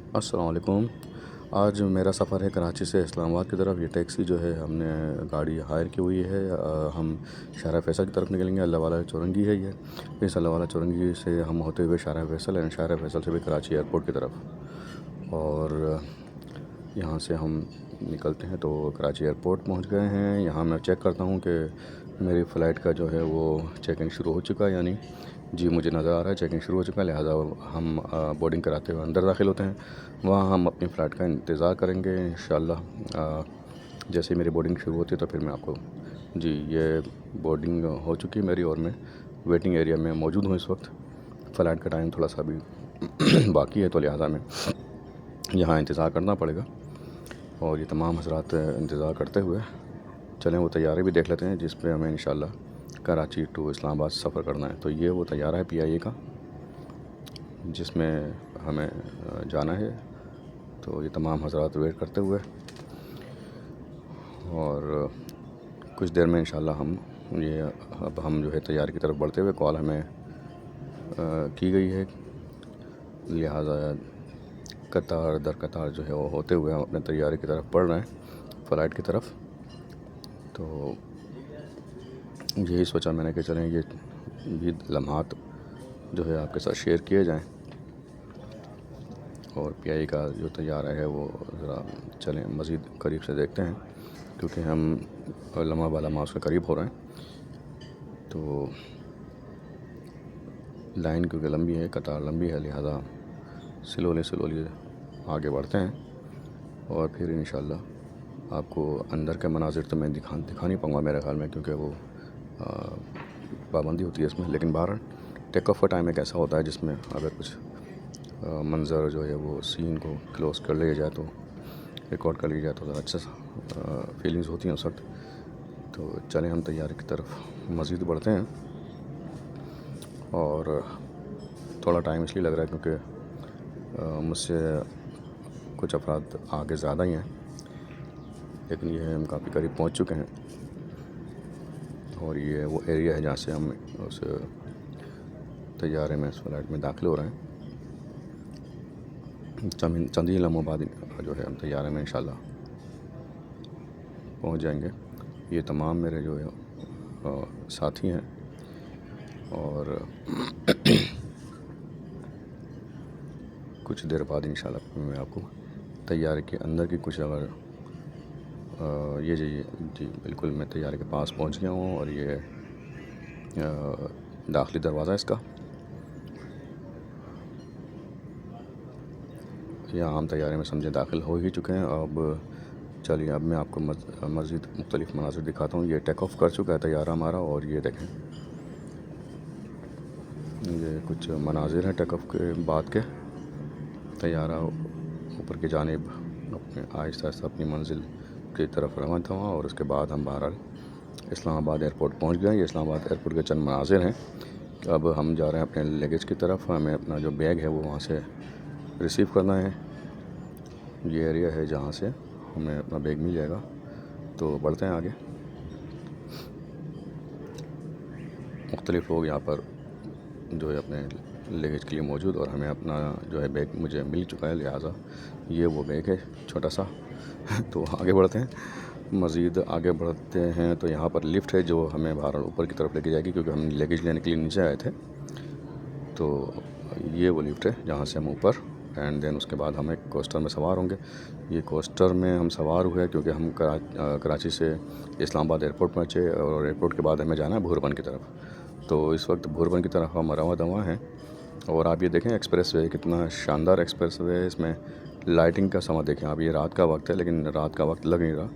अस्सलाम वालेकुम। आज मेरा सफ़र है कराची से इस्लामाबाद की तरफ। ये टैक्सी जो है हमने गाड़ी हायर की हुई है। हम शाहरा फैसल की तरफ निकलेंगे। अल्लाहवाला चौरंगी है ये। इस अल्लाहवाला चौरंगी से हम होते हुए शाहरा फैसल एंड शाहरा फैसल से भी कराची एयरपोर्ट की तरफ। और यहाँ से हम निकलते हैं तो कराची एयरपोर्ट पहुँच गए हैं। यहाँ मैं चेक करता हूँ कि मेरी फ़्लाइट का जो है वो चेकिंग शुरू हो चुका है या नहीं। जी, मुझे नज़र आ रहा है चेकिंग शुरू हो चुका है, लिहाजा हम बोर्डिंग कराते हुए अंदर दाखिल होते हैं। वहाँ हम अपनी फ़्लाइट का इंतज़ार करेंगे इंशाअल्लाह। जैसे ही मेरी बोर्डिंग शुरू होती है तो फिर मैं आपको जी, ये बोर्डिंग हो चुकी है मेरी और मैं वेटिंग एरिया में मौजूद हूँ इस वक्त। फ़्लाइट का टाइम थोड़ा सा अभी बाकी है तो लिहाजा में यहाँ इंतज़ार करना पड़ेगा। और ये तमाम हज़रात इंतज़ार करते हुए चलें वो तैयारी भी देख लेते हैं जिस पे हमें इंशाअल्लाह कराची टू इस्लामाबाद सफ़र करना है। तो ये वो तैयारा है PIA का जिसमें हमें जाना है। तो ये तमाम हज़रात वेट करते हुए और कुछ देर में इंशाअल्लाह अब हम जो है तैयारी की तरफ बढ़ते हुए कॉल हमें की गई है, लिहाजा कतार दर कतार जो है वो होते हुए हम अपने तैयारी की तरफ बढ़ रहे हैं फ़्लाइट की तरफ। तो यही सोचा मैंने कि चलें ये भी लम्हात जो है आपके साथ शेयर किए जाएं। और PIA का जो तैयारा है वो ज़रा चलें मज़ीद करीब से देखते हैं क्योंकि हम लम्हा बा लम्हा उसके करीब हो रहे हैं। तो लाइन क्योंकि लंबी है, कतार लंबी है, लिहाजा स्लोली आगे बढ़ते हैं। और फिर इंशाअल्लाह आपको अंदर के मनाज़िर तो मैं दिखा नहीं पाऊँगा मेरे ख़्याल में, क्योंकि वो पाबंदी होती है इसमें। लेकिन बहरहाल टेक ऑफ का टाइम एक ऐसा होता है जिसमें अगर कुछ मंज़र जो है वो सीन को क्लोज़ कर लिया जाए तो रिकॉर्ड कर लिया जाए तो ज़रा अच्छा फीलिंग्स होती हैं उस वक्त। तो चलें हम तैयारी की तरफ मज़ीद बढ़ते हैं। और थोड़ा टाइम इसलिए लग रहा है क्योंकि मुझसे कुछ अफराद आगे ज़्यादा ही हैं, लेकिन ये हम काफ़ी करीब पहुंच चुके हैं। और ये वो एरिया है जहाँ से हम उस तैयारे में इस फ्लाइट में दाखिल हो रहे हैं। चंद ही लम्हों बाद जो है हम तैयारे में इंशाअल्लाह पहुंच जाएंगे। ये तमाम मेरे जो है साथी हैं और कुछ देर बाद इंशाअल्लाह मैं आपको तैयारे के अंदर की कुछ अगर ये जी बिल्कुल मैं तैयारे के पास पहुंच गया हूँ। और ये दाखिली दरवाज़ा इसका, यहाँ हम तैयारे में समझे दाखिल हो ही चुके हैं। अब चलिए अब मैं आपको मज़ीद मुख्तलिफ़ मनाज़िर दिखाता हूँ। ये टेक ऑफ़ कर चुका है तैयारा हमारा और ये देखें ये कुछ मनाज़िर हैं टेक ऑफ़ के बाद के। तैयारा ऊपर की जानिब अपने आहिस्ता आहिस्ता अपनी मंजिल की तरफ रवाना हुआ और उसके बाद हम बहरहाल इस्लामाबाद एयरपोर्ट पहुंच गए। ये इस्लामाबाद एयरपोर्ट के चंद मनाज़िर हैं। अब हम जा रहे हैं अपने लगेज की तरफ। हमें अपना जो बैग है वो वहाँ से रिसीव करना है। ये एरिया है जहाँ से हमें अपना बैग मिल जाएगा। तो बढ़ते हैं आगे। मुख्तलिफ़ लोग यहाँ पर जो है अपने लगेज के लिए मौजूद, और हमें अपना जो है बैग मुझे मिल चुका है, लिहाजा ये वो बैग है छोटा सा। तो आगे बढ़ते हैं, मज़ीद आगे बढ़ते हैं तो यहाँ पर लिफ्ट है जो हमें बाहर ऊपर की तरफ लेके जाएगी, क्योंकि हम लगेज लेने के लिए नीचे आए थे। तो ये वो लिफ्ट है जहाँ से हम ऊपर एंड देन उसके बाद हम एक कोस्टर में सवार होंगे। ये कोस्टर में हम सवार हुए क्योंकि हम कराची से इस्लामाबाद एयरपोर्ट पहुँचे और एयरपोर्ट के बाद हमें जाना है भूरबन की तरफ। तो इस वक्त भूरबन की तरफ हम रवां दवा हैं। और आप ये देखें एक्सप्रेस वे कितना शानदार एक्सप्रेस वे है। इसमें लाइटिंग का समय देखें, अब ये रात का वक्त है लेकिन रात का वक्त लग नहीं रहा।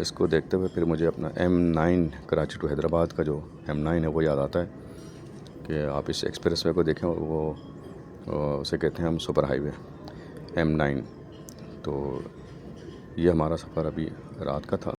इसको देखते हुए फिर मुझे अपना M9 कराची टू हैदराबाद का जो M9 है वो याद आता है कि आप इस एक्सप्रेस वे को देखें, वो उसे कहते हैं हम सुपर हाईवे M9। तो ये हमारा सफ़र अभी रात का था।